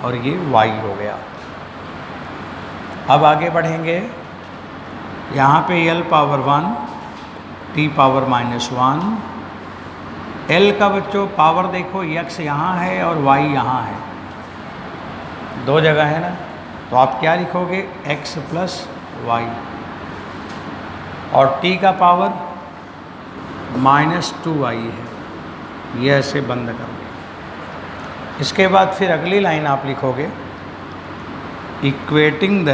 और ये y हो गया। अब आगे बढ़ेंगे, यहाँ पे l power 1 t power -1, l का बच्चों पावर देखो x यहाँ है और y यहाँ है, दो जगह है ना, तो आप क्या लिखोगे x प्लस y, और t का पावर -2y है, ये ऐसे बंद कर दें। इसके बाद फिर अगली लाइन आप लिखोगे इक्वेटिंग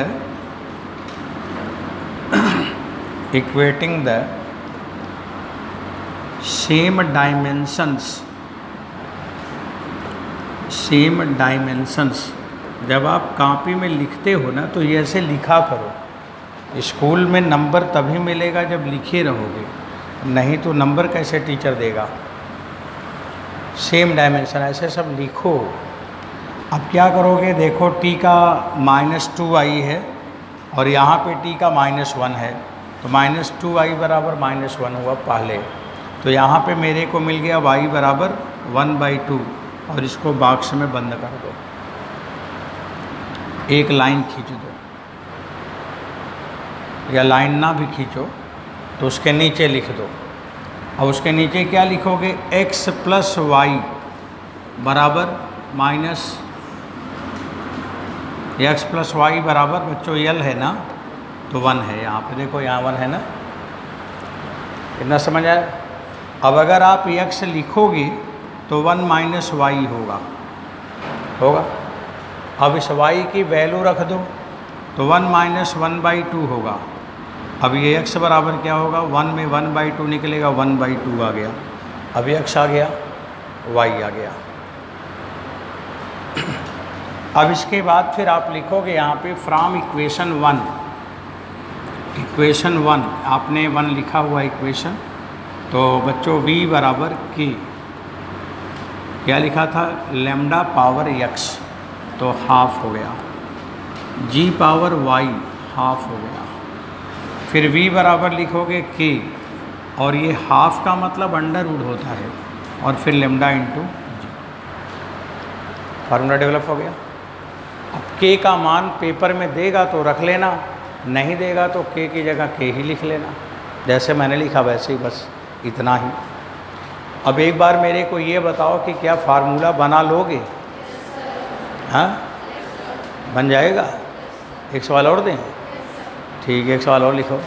द सेम डायमेंशंस। जब आप कॉपी में लिखते हो ना तो ये ऐसे लिखा करो। स्कूल में नंबर तभी मिलेगा जब लिखे रहोगे, नहीं तो नंबर कैसे टीचर देगा। सेम डायमेंशन ऐसे सब लिखो। अब क्या करोगे, देखो t का -2y है और यहाँ पे t का -1 है, तो -2y बराबर -1 हुआ पहले, तो यहाँ पे मेरे को मिल गया y बराबर 1/2, और इसको बॉक्स में बंद कर दो, एक लाइन खींच दो, या लाइन ना भी खींचो तो उसके नीचे लिख दो। अब उसके नीचे क्या लिखोगे, x प्लस वाई बराबर x प्लस वाई बराबर बच्चों l है ना, तो 1 है, यहाँ पे देखो यहाँ 1 है ना, इतना समझ आया। अब अगर आप x लिखोगे तो 1 माइनस वाई होगा। अब इस y की वैल्यू रख दो तो 1 माइनस 1/2 होगा। अब ये x बराबर क्या होगा, 1 में 1/2 निकलेगा, 1/2 आ गया। अब x आ गया, y आ गया। अब इसके बाद फिर आप लिखोगे यहाँ पे फ्रॉम इक्वेशन 1 आपने 1 लिखा हुआ इक्वेशन, तो बच्चों v बराबर k, क्या लिखा था, लैम्डा पावर x, तो हाफ हो गया, g पावर y हाफ हो गया। फिर v बराबर लिखोगे k, और ये हाफ का मतलब अंडर रूट होता है, और फिर लेमडा इंटू जी, फार्मूला डेवलप हो गया। अब k का मान पेपर में देगा तो रख लेना, नहीं देगा तो k की जगह k ही लिख लेना, जैसे मैंने लिखा वैसे ही, बस इतना ही। अब एक बार मेरे को ये बताओ कि क्या फार्मूला बना लोगे? हाँ, बन जाएगा। एक सवाल और दें? ठीक है, एक सवाल और लिखो।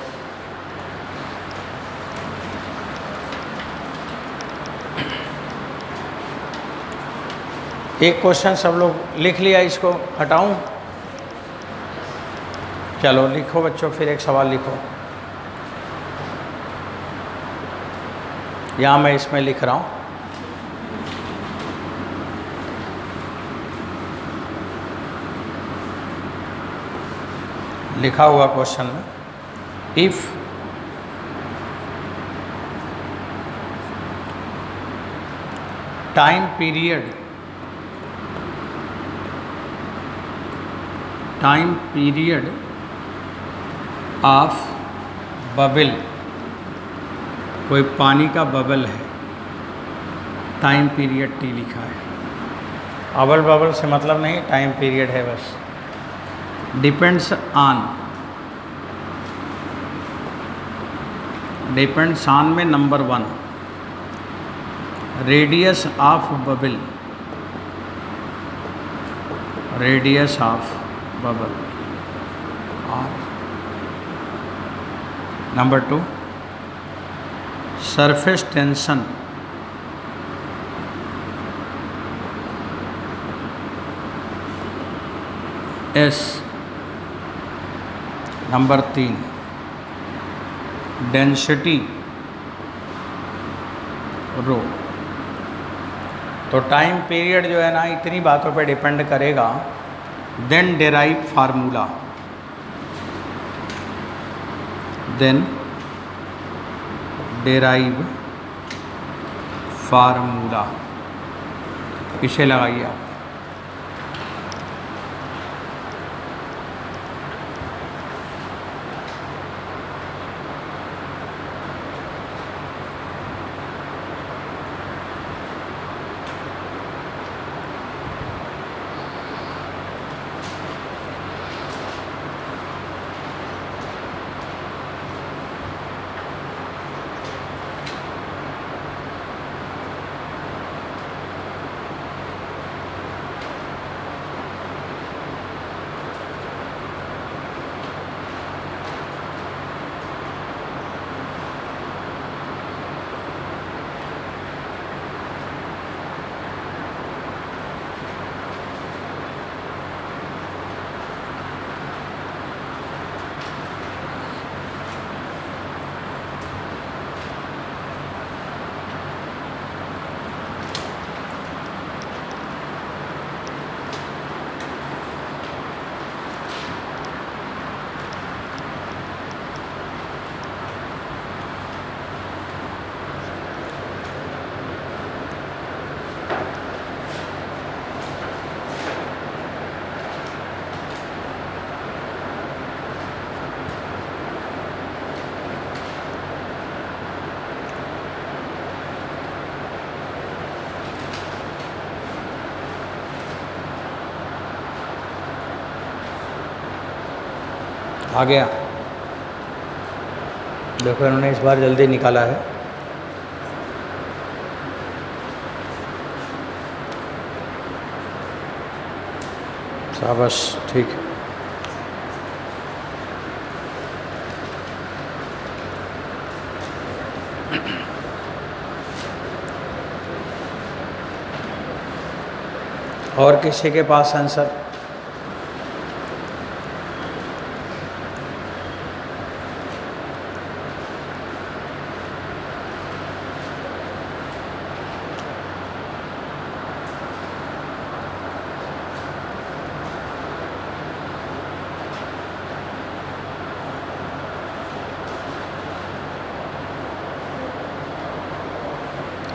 एक क्वेश्चन सब लोग लिख लिया, इसको हटाऊं? चलो लिखो बच्चों, फिर एक सवाल लिखो। यहाँ मैं इसमें लिख रहा हूँ, लिखा हुआ क्वेश्चन में, if time period of bubble, कोई पानी का बबल है, टाइम पीरियड टी लिखा है। बबल से मतलब नहीं, टाइम पीरियड है बस। डिपेंड्स ऑन में नंबर 1, रेडियस ऑफ बबल, और number 2 surface tension, S। Number 3 density, rho. तो टाइम पीरियड जो है ना, इतनी बातों पे डिपेंड करेगा। देन डेराइव फार्मूला, इसे लगाइए आप। आ गया। देखो इन्होंने इस बार जल्दी निकाला है। शाबाश, ठीक है। और किसी के पास आंसर?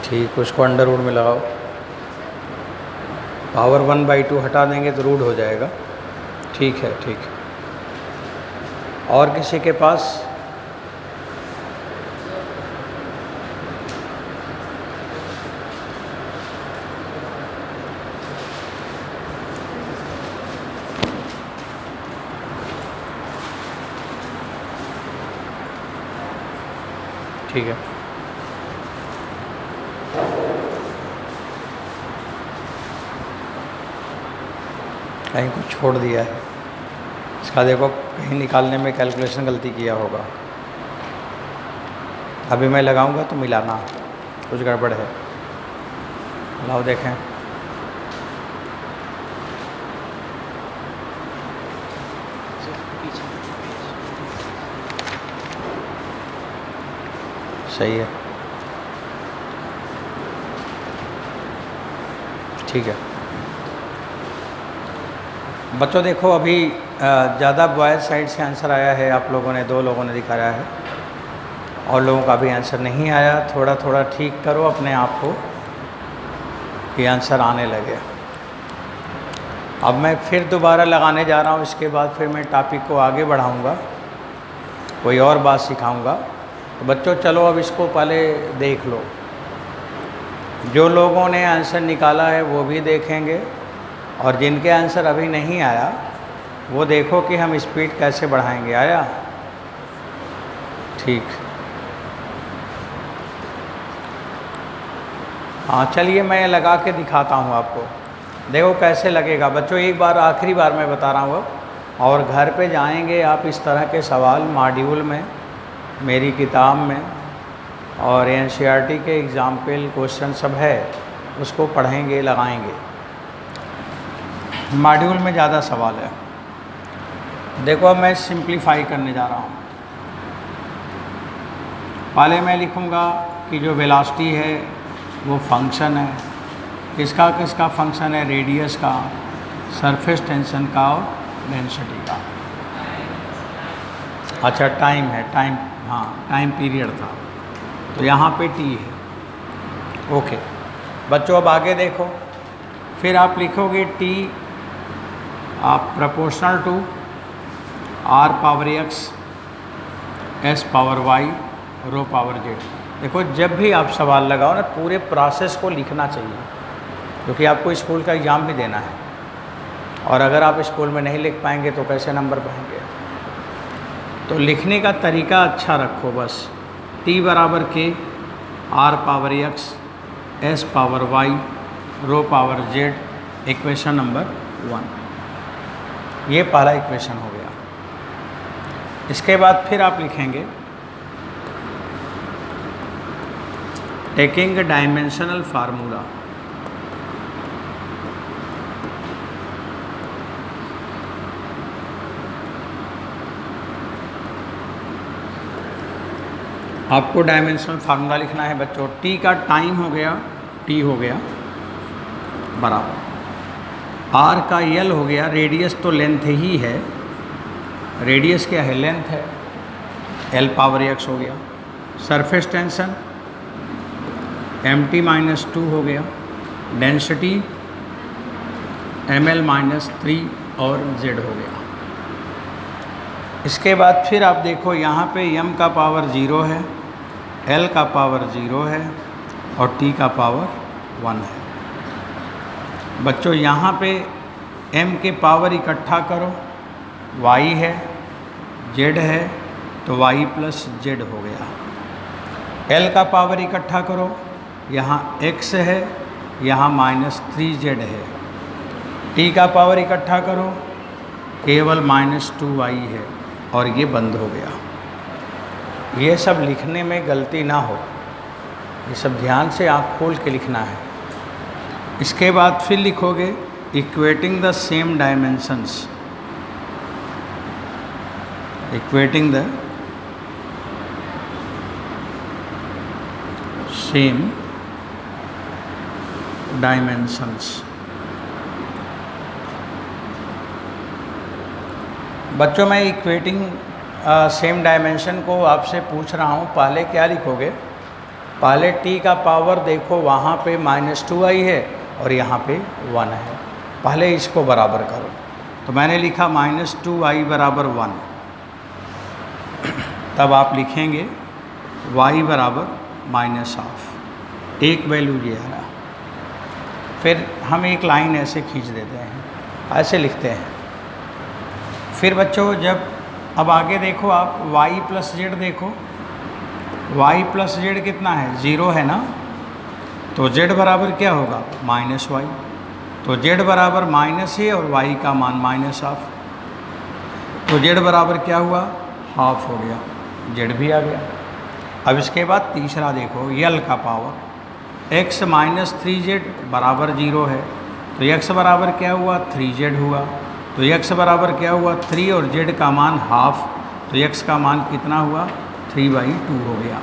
ठीक, उसको अंडर रूट में लगाओ। पावर 1/2 हटा देंगे तो रूट हो जाएगा। ठीक है, ठीक है। और किसी के पास? ठीक है। कहीं कुछ छोड़ दिया है इसका, देखो कहीं निकालने में कैलकुलेशन गलती किया होगा। अभी मैं लगाऊंगा तो मिलाना, कुछ गड़बड़ है। लाओ देखें। सही है, ठीक है। बच्चों देखो अभी ज़्यादा बॉयज़ साइड से आंसर आया है, आप लोगों ने 2 लोगों ने दिखाया है, और लोगों का भी आंसर नहीं आया। थोड़ा थोड़ा ठीक करो अपने आप को कि आंसर आने लगे। अब मैं फिर दोबारा लगाने जा रहा हूँ, इसके बाद फिर मैं टॉपिक को आगे बढ़ाऊँगा, कोई और बात सिखाऊँगा। तो बच्चों चलो अब इसको पहले देख लो। जो लोगों ने आंसर निकाला है वो भी देखेंगे, और जिनके आंसर अभी नहीं आया वो देखो कि हम स्पीड कैसे बढ़ाएंगे। आया? ठीक। हाँ चलिए मैं लगा के दिखाता हूँ आपको, देखो कैसे लगेगा। बच्चों एक बार आखिरी बार मैं बता रहा हूँ अब, और घर पे जाएंगे आप इस तरह के सवाल मॉड्यूल में, मेरी किताब में, और एनसीईआरटी के एग्जाम्पल क्वेश्चन सब है, उसको पढ़ेंगे, लगाएंगे। मॉड्यूल में ज़्यादा सवाल है। देखो अब मैं सिंप्लीफाई करने जा रहा हूँ। पहले मैं लिखूँगा कि जो वेलोसिटी है वो फंक्शन है, किसका किसका फंक्शन है? रेडियस का, सरफेस टेंशन का और डेंसिटी का। अच्छा टाइम है, टाइम, हाँ टाइम पीरियड था, तो यहाँ पे टी है। ओके बच्चों अब आगे देखो, फिर आप लिखोगे टी आप proportional to r power x, s power y, rho power z। देखो जब भी आप सवाल लगाओ ना, पूरे प्रोसेस को लिखना चाहिए, क्योंकि आपको स्कूल का एग्ज़ाम भी देना है, और अगर आप स्कूल में नहीं लिख पाएंगे तो कैसे नंबर पाएंगे। तो लिखने का तरीका अच्छा रखो बस। t बराबर k, r power x, s power y, rho power z, equation number 1। ये पहला इक्वेशन हो गया। इसके बाद फिर आप लिखेंगे टेकिंग डायमेंशनल फार्मूला। आपको डायमेंशनल फार्मूला लिखना है बच्चों। टी का टाइम हो गया, टी हो गया बराबर, आर का यल हो गया, रेडियस तो लेंथ ही है, रेडियस क्या है? लेंथ है, एल पावर एक्स हो गया। सरफेस टेंशन mt-2 हो गया, डेंसिटी ml-3 और z हो गया। इसके बाद फिर आप देखो यहाँ पे m का पावर 0 है, l का पावर 0 है, और t का पावर 1 है। बच्चों यहाँ पे m के पावर इकट्ठा करो, y है, जेड है तो वाई प्लस जेड हो गया। एल का पावर इकट्ठा करो, यहाँ एक्स है, यहाँ -3z है। टी का पावर इकट्ठा करो, केवल -2y है और ये बंद हो गया। ये सब लिखने में गलती ना हो, ये सब ध्यान से आँख खोल के लिखना है। इसके बाद फिर लिखोगे equating the same dimensions, equating the same dimensions. बच्चों मैं इक्वेटिंग सेम डायमेंशन को आपसे पूछ रहा हूँ, पहले क्या लिखोगे? पहले t का पावर देखो, वहाँ पे -2y है और यहाँ पे 1 है, पहले इसको बराबर करो। तो मैंने लिखा -2y बराबर 1, तब आप लिखेंगे y बराबर -12, एक वैल्यू ये आ रहा। फिर हम एक लाइन ऐसे खींच देते हैं, ऐसे लिखते हैं। फिर बच्चों जब अब आगे देखो आप y प्लस जेड देखो, y प्लस जेड कितना है? 0 है ना, तो z बराबर क्या होगा? -y। तो z बराबर माइनस है और y का मान -12, तो z बराबर क्या हुआ? हाफ हो गया, z भी आ गया। अब इसके बाद तीसरा देखो, यल का पावर, x -3z बराबर 0 है, तो x बराबर क्या हुआ? 3z हुआ। तो x बराबर क्या हुआ? 3 और z का मान हाफ, तो x का मान कितना हुआ? 3/2 हो गया।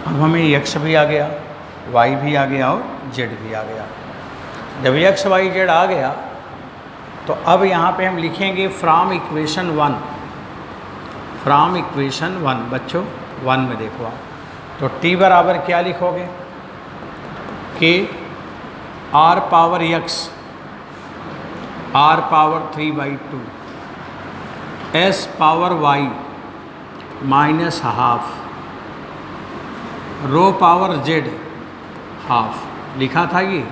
अब हमें x भी आ गया, y भी आ गया और z भी आ गया। जब x y z आ गया तो अब यहाँ पे हम लिखेंगे फ्रॉम इक्वेशन 1, फ्रॉम इक्वेशन 1। बच्चों 1 में देखो आप, तो t बराबर क्या लिखोगे? कि r power x, r power 3/2, s power y -12, रो पावर z हाफ। लिखा था ये,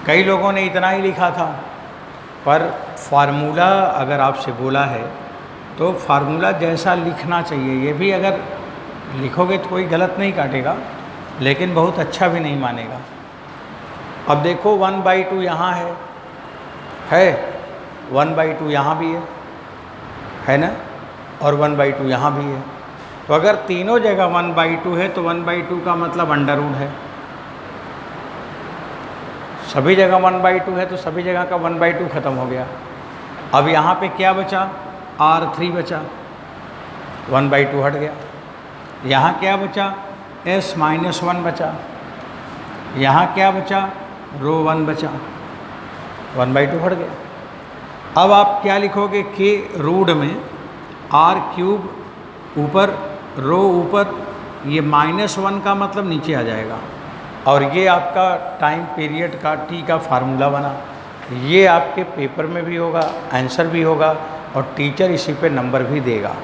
कई लोगों ने इतना ही लिखा था, पर फार्मूला अगर आपसे बोला है तो फार्मूला जैसा लिखना चाहिए। ये भी अगर लिखोगे तो कोई गलत नहीं काटेगा, लेकिन बहुत अच्छा भी नहीं मानेगा। अब देखो 1/2 यहाँ है 1/2 यहाँ भी है ना, और 1/2 यहाँ भी है। तो अगर तीनों जगह 1/2 है तो 1/2 का मतलब अंडर रूट है। सभी जगह 1/2 है तो सभी जगह का 1/2 खत्म हो गया। अब यहाँ पे क्या बचा? r3 बचा, 1/2 हट गया। यहाँ क्या बचा? s-1 बचा। यहाँ क्या बचा? रो 1 बचा, 1/2 हट गया। अब आप क्या लिखोगे कि रूट में r³ ऊपर, रो ऊपर, ये -1 का मतलब नीचे आ जाएगा, और ये आपका टाइम पीरियड का t का फार्मूला बना। ये आपके पेपर में भी होगा, आंसर भी होगा, और टीचर इसी पे नंबर भी देगा।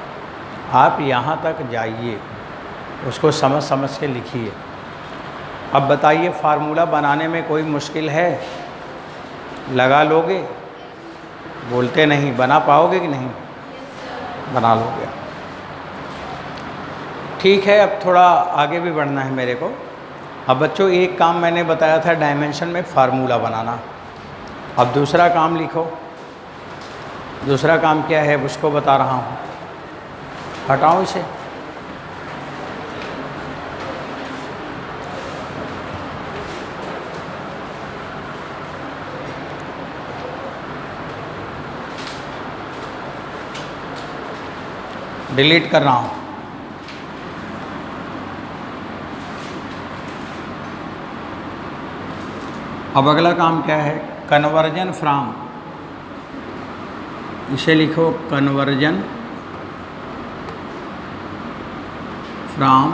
आप यहाँ तक जाइए, उसको समझ समझ के लिखिए। अब बताइए, फार्मूला बनाने में कोई मुश्किल है? लगा लोगे? बोलते नहीं, बना पाओगे कि नहीं? बना लोगे। ठीक है, अब थोड़ा आगे भी बढ़ना है मेरे को। अब बच्चों एक काम मैंने बताया था डायमेंशन में फार्मूला बनाना, अब दूसरा काम लिखो। दूसरा काम क्या है उसको बता रहा हूँ। हटाओ इसे। डिलीट कर रहा हूँ। अब अगला काम क्या है? कन्वर्जन फ्रॉम, इसे लिखो conversion from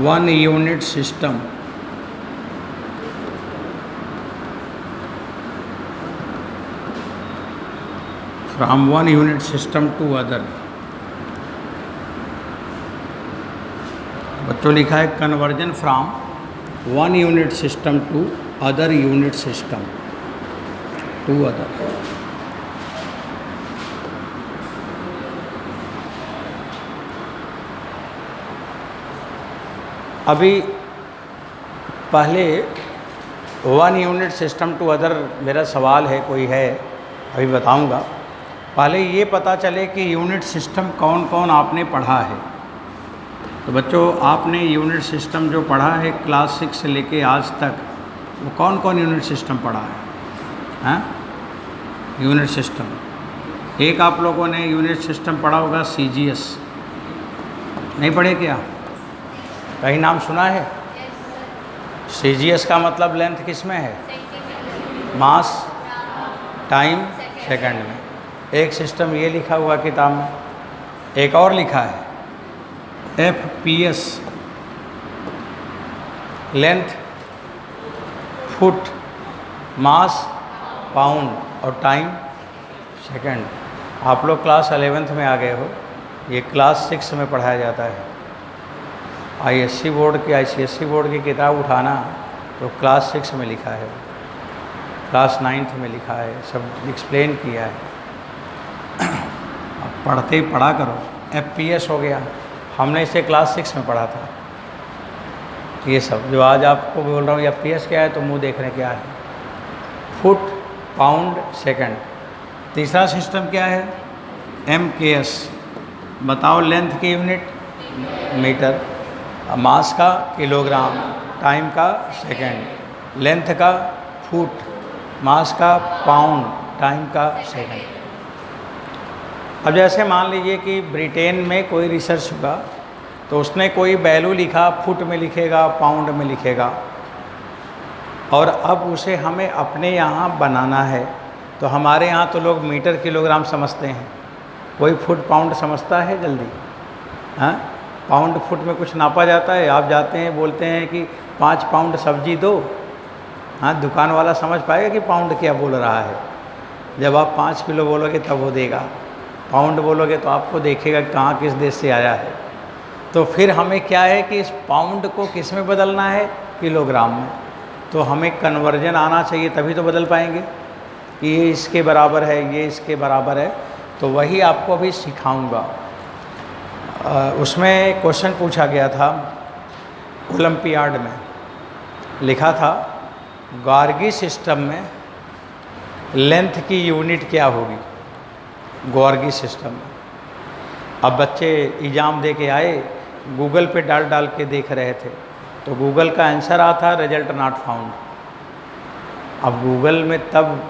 1 unit system from 1 unit system to other। बच्चों लिखा है conversion from 1 unit system to other unit system to other. अभी पहले 1 यूनिट सिस्टम टू अदर मेरा सवाल है, कोई है अभी बताऊंगा। पहले ये पता चले कि यूनिट सिस्टम कौन कौन आपने पढ़ा है। तो बच्चों, आपने यूनिट सिस्टम जो पढ़ा है क्लास 6 से लेके आज तक, वो कौन कौन यूनिट सिस्टम पढ़ा है? हाँ, यूनिट सिस्टम एक आप लोगों ने यूनिट सिस्टम पढ़ा होगा CGS, नहीं पढ़े क्या? कहीं नाम सुना है? CGS का मतलब लेंथ किस में है? मास, टाइम, सेकंड में। एक सिस्टम ये लिखा हुआ किताब में, एक और लिखा है FPS, लेंथ फुट, मास पाउंड और टाइम सेकंड। आप लोग क्लास 11th में आ गए हो, ये क्लास 6 में पढ़ाया जाता है। ISC बोर्ड की, ICSE बोर्ड की किताब उठाना तो क्लास 6 में लिखा है, क्लास 9th में लिखा है, सब एक्सप्लेन किया है। अब पढ़ते ही पढ़ा करो। FPS हो गया, हमने इसे क्लास 6 में पढ़ा था। ये सब जो आज आपको बोल रहा हूँ FPS क्या है तो मुंह देखने क्या है। Foot, pound, second. तीसरा सिस्टम क्या है? MKS, बताओ लेंथ की यूनिट मीटर, मास का किलोग्राम, टाइम का सेकंड, लेंथ का फुट, मास का पाउंड, टाइम का सेकंड। अब जैसे मान लीजिए कि ब्रिटेन में कोई रिसर्च हुआ तो उसने कोई वैल्यू लिखा, फुट में लिखेगा, पाउंड में लिखेगा, और अब उसे हमें अपने यहाँ बनाना है। तो हमारे यहाँ तो लोग मीटर किलोग्राम समझते हैं, कोई फुट पाउंड समझता है जल्दी? हाँ, पाउंड फुट में कुछ नापा जाता है? आप जाते हैं बोलते हैं कि 5 पाउंड सब्जी दो, हाँ, दुकान वाला समझ पाएगा कि पाउंड क्या बोल रहा है? जब आप 5 किलो बोलोगे तब वो देगा, पाउंड बोलोगे तो आपको देखेगा कि कहाँ किस देश से आया है। तो फिर हमें क्या है कि इस पाउंड को किस में बदलना है? किलोग्राम में। तो हमें कन्वर्जन आना चाहिए, तभी तो बदल पाएंगे कि ये इसके बराबर है, ये इसके बराबर है। तो वही आपको अभी सिखाऊंगा। उसमें क्वेश्चन पूछा गया था ओलंपियाड में, लिखा था गॉर्गी सिस्टम में लेंथ की यूनिट क्या होगी? गॉर्गी सिस्टम में। अब बच्चे एग्ज़ाम दे के आए, गूगल पे डाल के देख रहे थे, तो गूगल का आंसर आता रिजल्ट नॉट फाउंड। अब गूगल में तब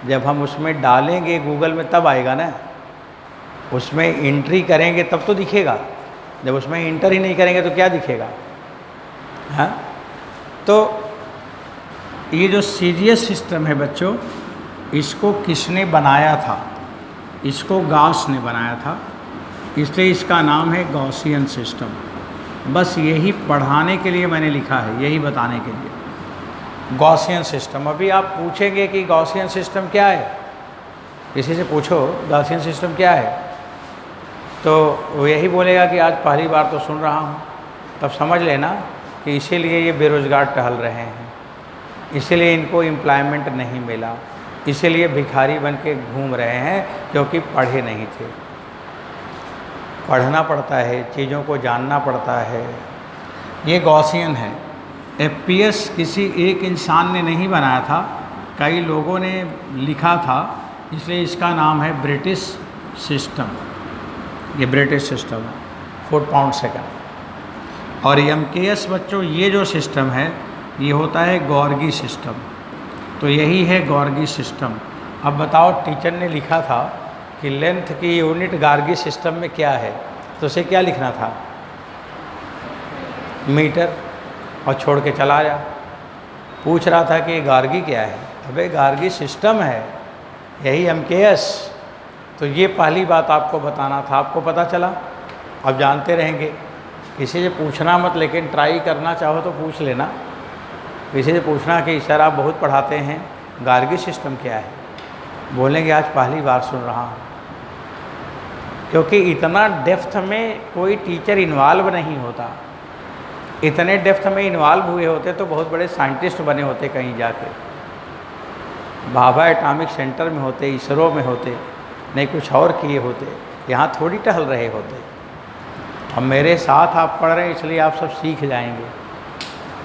जब हम उसमें डालेंगे, गूगल में तब आएगा ना, उसमें एंट्री करेंगे तब तो दिखेगा। जब उसमें इंटर ही नहीं करेंगे तो क्या दिखेगा? हाँ, तो ये जो CGS सिस्टम है बच्चों, इसको किसने बनाया था? इसको गॉस ने बनाया था, इसलिए इसका नाम है गॉसियन सिस्टम। बस यही पढ़ाने के लिए मैंने लिखा है, यही बताने के लिए गॉसियन सिस्टम। अभी आप पूछेंगे कि गॉसियन सिस्टम क्या है, किसी से पूछो गॉसियन सिस्टम क्या है, तो वो यही बोलेगा कि आज पहली बार तो सुन रहा हूँ। तब समझ लेना कि इसीलिए ये बेरोज़गार टहल रहे हैं, इसीलिए इनको एम्प्लॉयमेंट नहीं मिला, इसीलिए भिखारी बन के घूम रहे हैं, क्योंकि पढ़े नहीं थे। पढ़ना पड़ता है, चीज़ों को जानना पड़ता है। ये गॉसियन है। FPS किसी एक इंसान ने नहीं बनाया था, कई लोगों ने लिखा था, इसलिए इसका नाम है ब्रिटिश सिस्टम। ये ब्रिटिश सिस्टम है, फुट पाउंड सेकंड। और MKS बच्चों, ये जो सिस्टम है ये होता है गॉर्गी सिस्टम। तो यही है गॉर्गी सिस्टम। अब बताओ, टीचर ने लिखा था कि लेंथ की यूनिट गॉर्गी सिस्टम में क्या है, तो उसे क्या लिखना था? मीटर, और छोड़ के चला आया। पूछ रहा था कि गॉर्गी क्या है? अबे गॉर्गी सिस्टम है, यही MKS। तो ये पहली बात आपको बताना था, आपको पता चला। अब जानते रहेंगे, किसी से पूछना मत, लेकिन ट्राई करना चाहो तो पूछ लेना। किसी से पूछना कि सर आप बहुत पढ़ाते हैं, गॉर्गी सिस्टम क्या है? बोलेंगे आज पहली बार सुन रहा हूँ, क्योंकि इतना डेप्थ में कोई टीचर इन्वॉल्व नहीं होता। इतने डेप्थ में इन्वॉल्व हुए होते तो बहुत बड़े साइंटिस्ट बने होते, कहीं जाके भाभा एटॉमिक सेंटर में होते, इसरो में होते, नहीं कुछ और किए होते। यहाँ थोड़ी टहल रहे होते। अब मेरे साथ आप पढ़ रहे हैं इसलिए आप सब सीख जाएंगे,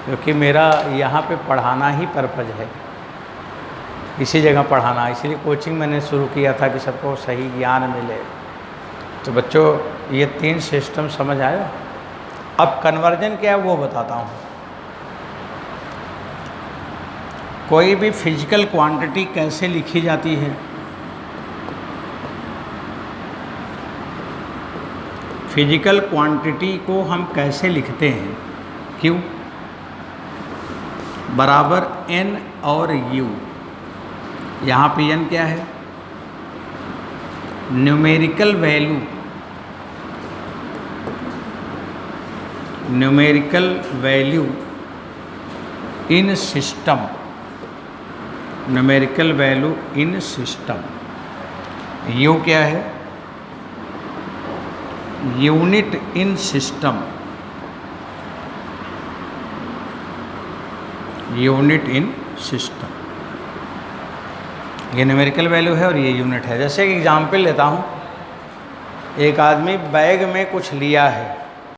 क्योंकि मेरा यहाँ पे पढ़ाना ही पर्पज़ है, इसी जगह पढ़ाना। इसलिए कोचिंग मैंने शुरू किया था कि सबको सही ज्ञान मिले। तो बच्चों ये 3 सिस्टम समझ आया। अब कन्वर्जन क्या है वो बताता हूँ। कोई भी फिजिकल क्वांटिटी कैसे लिखी जाती है? फिजिकल क्वांटिटी को हम कैसे लिखते हैं? Q बराबर N और U। यहाँ पे N क्या है? Numerical value, numerical value in system, numerical value in system. U क्या है? Unit in system, unit in system. ये न्यूमेरिकल वैल्यू है और ये यूनिट है। जैसे कि एग्जाम्पल लेता हूँ, एक आदमी बैग में कुछ लिया है,